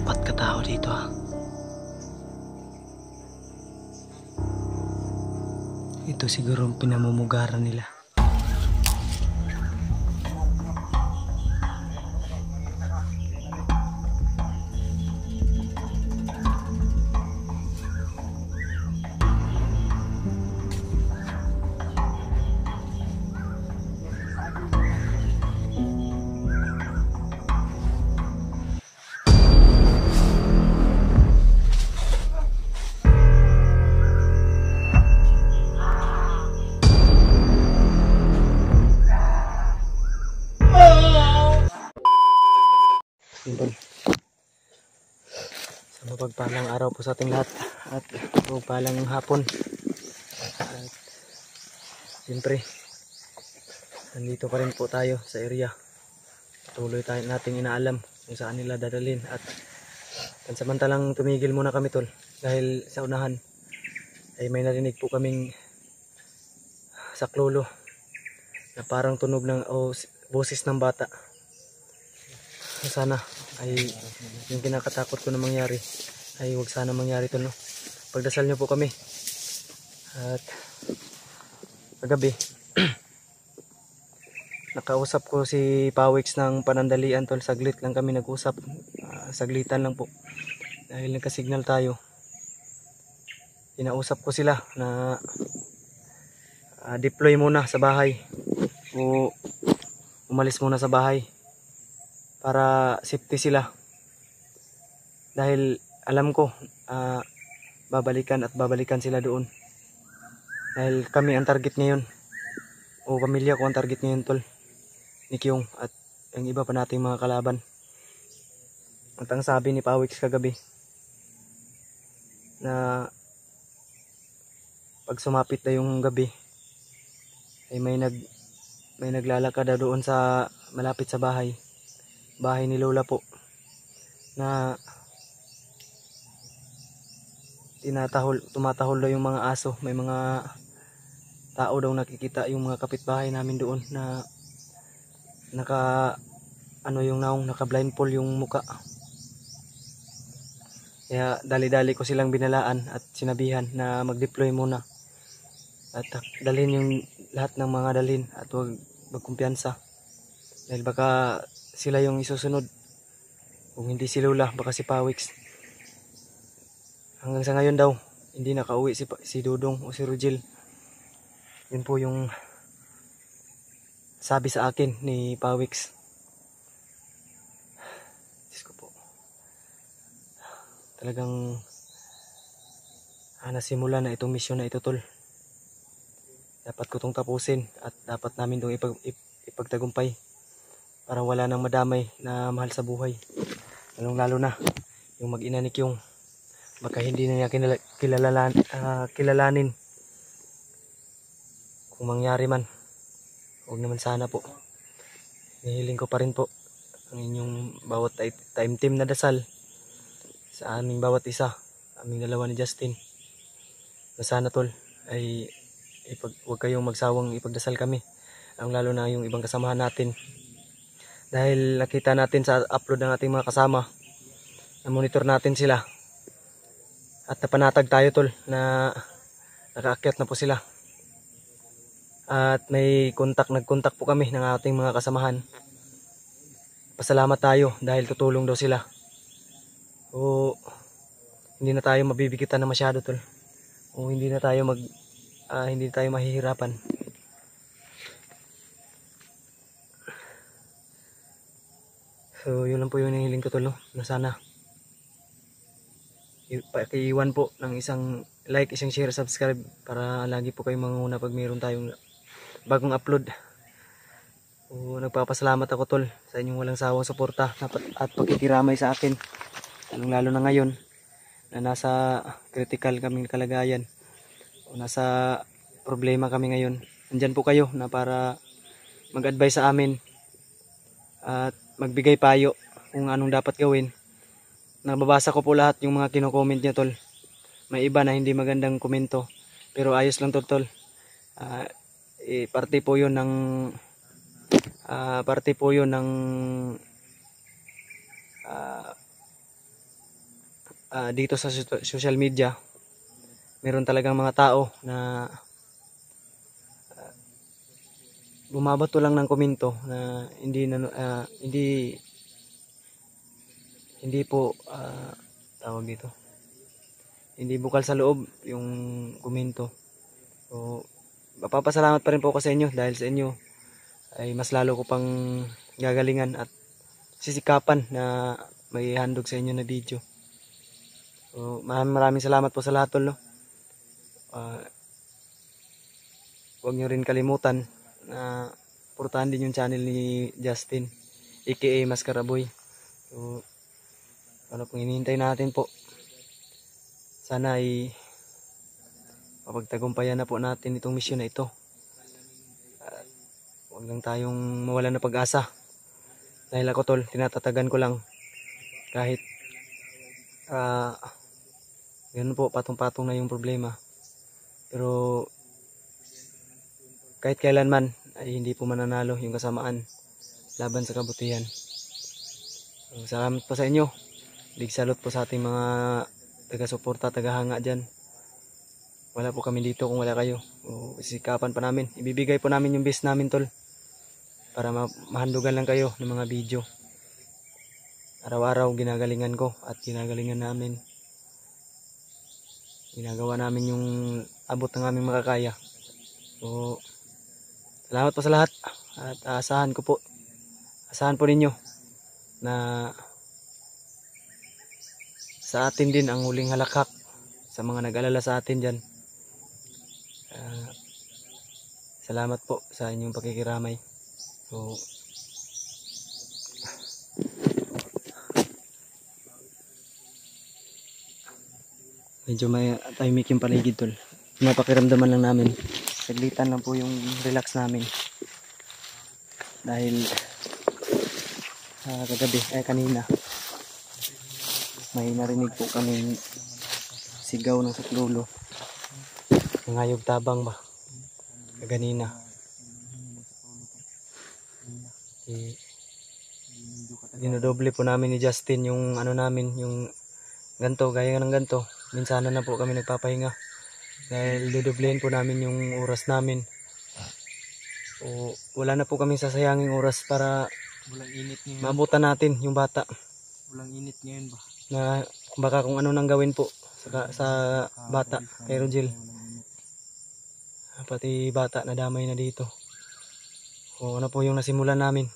Apat katao dito ah. Ito siguro ang pinamumugaran nila. Tol. Sa mapagpalang araw po sa ating lahat at mapagpalang hapon. At siyempre, nandito pa rin po tayo sa area. Tuloy tayo nating inaalam kung saan nila dadalhin at pansamantalang tumigil muna kami tol dahil sa unahan ay may narinig po kaming saklolo na parang tunog ng boses ng bata. Sana ay yung kinakatakot ko na mangyari ay huwag sana mangyari tol, no? Pagdasal nyo po kami. At kagabi nakausap ko si Pawix ng panandalian tol. Saglit lang kami nag-usap, saglitan lang po dahil nagka-signal tayo. Inausap ko sila na deploy muna sa bahay o umalis muna sa bahay para safety sila, dahil alam ko babalikan sila doon dahil kami ang target ngayon o pamilya ko ang target ngayon tol, ni Kyung at ang iba pa nating mga kalaban. At ang sabi ni Pawix kagabi na pag sumapit na yung gabi ay may naglalakad daw doon sa malapit sa bahay ni Lola po na tumatahol daw yung mga aso. May mga tao daw nakikita yung mga kapitbahay namin doon na naka blindfold yung muka. Kaya dali-dali ko silang binalaan at sinabihan na mag-deploy muna at dalhin yung lahat ng mga dalhin at huwag magkumpiyansa dahil baka sila yung isusunod. Kung hindi si Lola, baka si Pawix. Hanggang sa ngayon daw hindi nakauwi si Dudong o si Rugil. Yun po yung sabi sa akin ni Pawix. Diyos ko po, talagang nasimula na itong misyon na ito tol. Dapat ko itong tapusin at dapat namin itong ipagtagumpay para wala nang madamay na mahal sa buhay. Lalo na yung mag-ina ni Kyung, baka hindi na niya kilalanin. Kung mangyari man, huwag naman sana po. Nihiling ko pa rin po ang inyong bawat time team na dasal sa aming bawat isa, aming dalawa ni Justin, na sana tol ay huwag kayong magsawang ipagdasal kami, lalo na yung ibang kasamahan natin. Dahil nakita natin sa upload ng ating mga kasama, na monitor natin sila at napanatag tayo tol na nakaakyat na po sila. At may nagkontak po kami ng ating mga kasamahan. Pasalamat tayo dahil tutulong daw sila. O hindi na tayo mabibigitan na masyado tol. O hindi na tayo mahihirapan. So yun lang po yung hinihiling ko tol, no? Na sana pakiiwan po ng isang like, isang share, subscribe para lagi po kayong manguna pag mayroon tayong bagong upload. O nagpapasalamat ako tol sa inyong walang sawang suporta at pakikiramay sa akin, lalo na ngayon na nasa critical kaming kalagayan o nasa problema kami ngayon. Nandyan po kayo na para mag-advise sa amin at magbigay payo kung anong dapat gawin. Nababasa ko po lahat yung mga kino-comment niya tol. May iba na hindi magandang komento, pero ayos lang tol. Parte po 'yon ng dito sa social media, meron talagang mga tao na bumabato lang ng komento na hindi po tawag dito, hindi bukal sa loob yung komento. So mapapasalamat pa rin po ako sa inyo, dahil sa inyo ay mas lalo ko pang gagalingan at sisikapan na may handog sa inyo na video. So maraming salamat po sa lahat, tol, no? Huwag nyo rin kalimutan na portahan din yung channel ni Justin aka Mascaraboy. So ano pong hinihintay natin po, sana ay mapagtagumpayan na po natin itong misyon na ito. Huwag lang tayong mawalan ng pag-asa, dahil ako, tol, tinatatagan ko lang kahit ganun po, patong-patong na yung problema, pero kahit kailanman ay hindi po mananalo yung kasamaan laban sa kabutihan. So, salamat po sa inyo. Big salute po sa ating mga taga-suporta, taga-hanga dyan. Wala po kami dito kung wala kayo. O, sisikapan pa namin, ibibigay po namin yung best namin, tol, para mahandugan lang kayo ng mga video. Araw-araw ginagalingan ko at ginagalingan namin. Ginagawa namin yung abot ng aming makakaya. So salamat po sa lahat, at asahan po ninyo na sa atin din ang huling halakhak sa mga nag-alala sa atin dyan. Salamat po sa inyong pakikiramay. So medyo may tahimik yung paligid, tol. Napakiramdaman lang namin, saglitan lang po yung relax namin, dahil kanina may narinig po kaming sigaw ng saklulo, ng hayog tabang ba kanina. Dinodoble po namin ni Justin yung ano namin, yung ganto, gaya ng ganto. Minsanan na po kami nagpapahinga dahil dudublehin po namin yung oras namin. O wala na po kami sasayanging oras para maabutan natin yung bata. Walang init ngayon ba? Na baka kung ano nang gawin po sa bata kay Rogel. Pati bata nadamay na dito. O ano po yung nasimulan namin,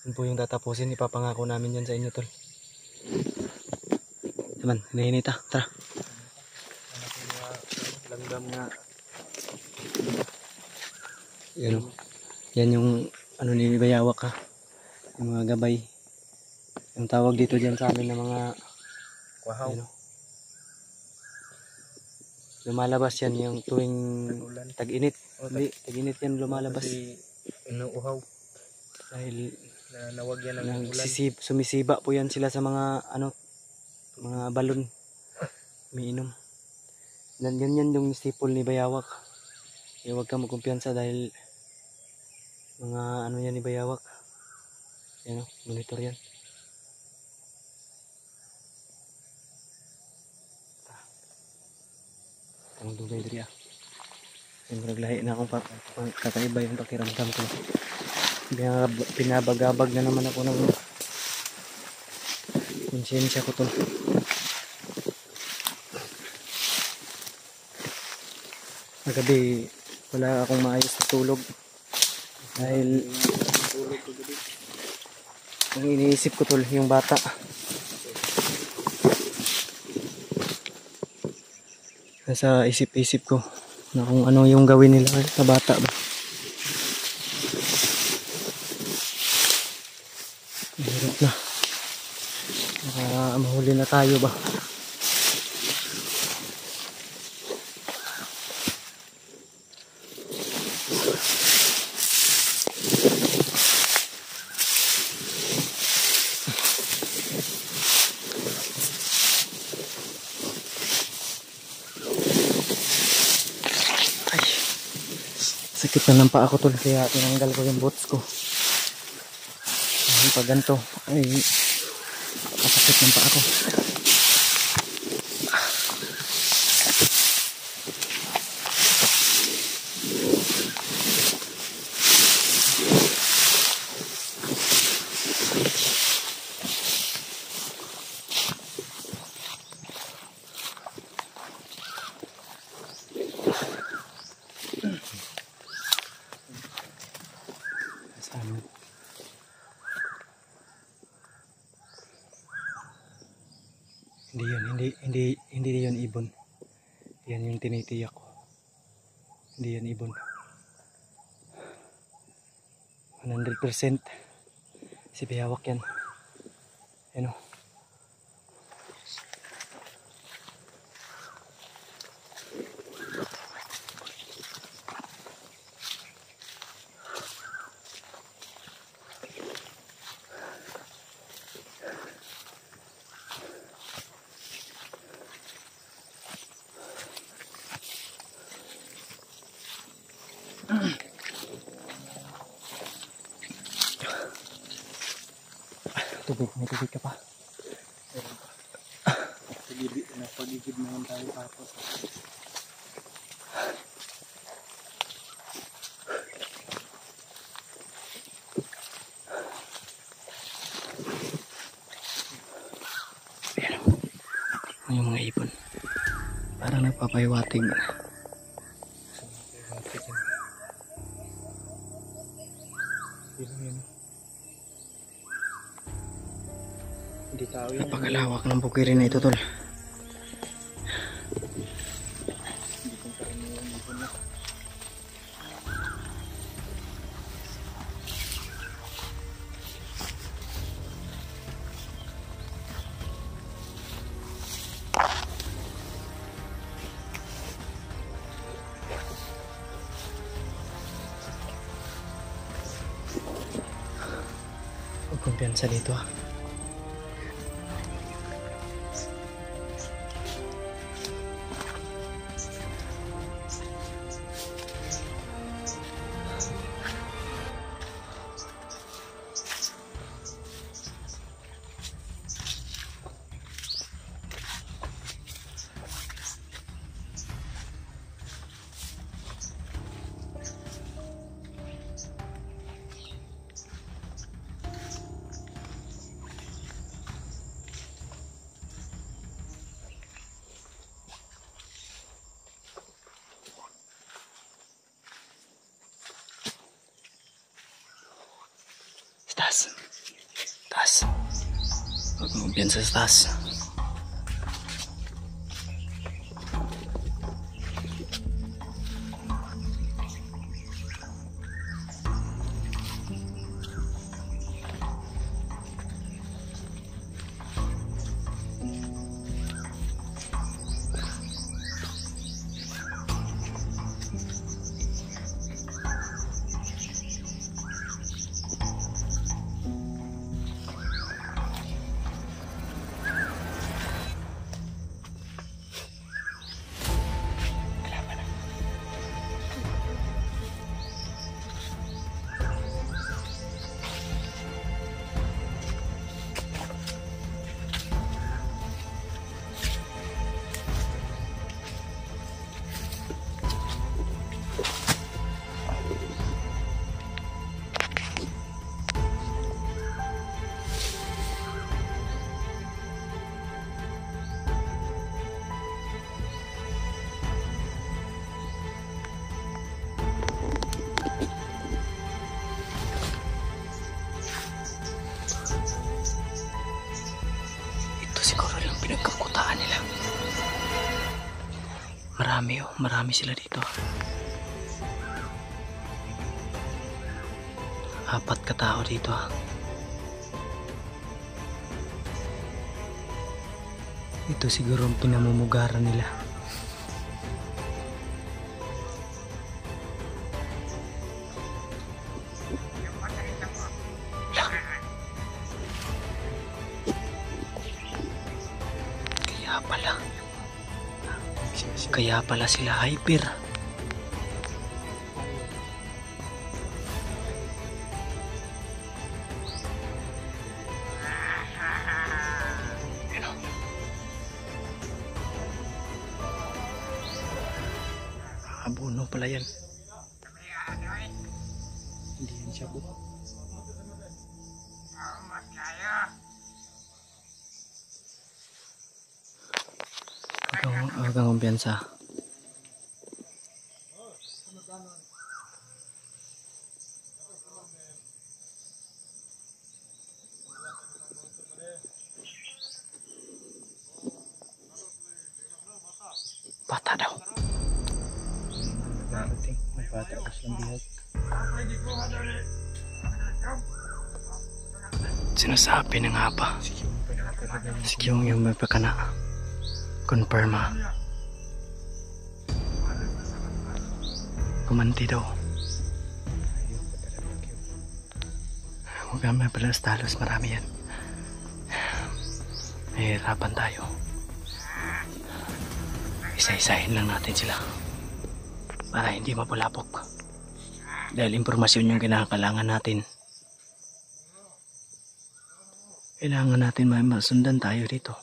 yun po yung tatapusin. Ipapangako namin yan sa inyo, tol. Naman, hinahinita. Tara. Langgam nga. Yan yung ano ni Bayawak, ha. Yung mga gabay. Yung tawag dito dyan sa amin ng mga Kwahaw. ano, lumalabas yan yung tuwing tag-init. Hindi, tag-init yan lumalabas. Kasi inuuhaw. Dahil Nawag yan ng ulan. sumisiba po yan sila sa mga ano, mga balon. Umiinom. Ganyan yung stipple ni Bayawak. Huwag kang magkumpiyansa dahil mga ano yan ni Bayawak. Yan o, monitor yan. Magdugay diri ah. Yung naglahi na akong kakaiba yung pakiramdam ko. Pinabagabag na naman ako ng konsensya ko, tol. Magabi wala akong maayos na tulog dahil ang iniisip ko, tol, yung bata. Nasa isip-isip ko na kung ano yung gawin nila sa bata ba. Mahirap na. Baka mahuli na tayo ba. Sakit na ng paa ko, tol, kaya tinanggal ko yung boots ko. Pag ganito ay masakit ng paa ko. Hindi yun ibon. Yan yung tinitiyak ko. Hindi yan ibon. 100% si Biyawak yan. Ano? Tubig, may tubig ka pa. Pagigid naman tayo tapos. Ayan o. Yung mga ibon. Parang nagpapahiwatig. Hindi tao yan. Napakalawak ng bukirin na ito, tol. Hindi kong karaniwan ibon na. Huwag kumpiyansa dito ha. Taas. Taas. Huwag mong kumpiyansa sa taas. Pinagkakutaan nila. Marami sila dito. 4 katao dito. Ito siguro ang pinamumugaran nila. Kaya pala sila hyper. Abono pala yan. Hindi yan siya po. Huwag kang kumpiyansa. Bata daw. Darating. May bata ko silang bihag. Sinasabi na nga ba? Sige yung may pagkana. Confirm ha. Kumanti daw. Huwag kami talos, marami yan. Nahihirapan tayo. Isa-isahin lang natin sila para hindi mapulapok. Dahil impormasyon yung kinakailangan natin. Kailangan natin masundan tayo dito.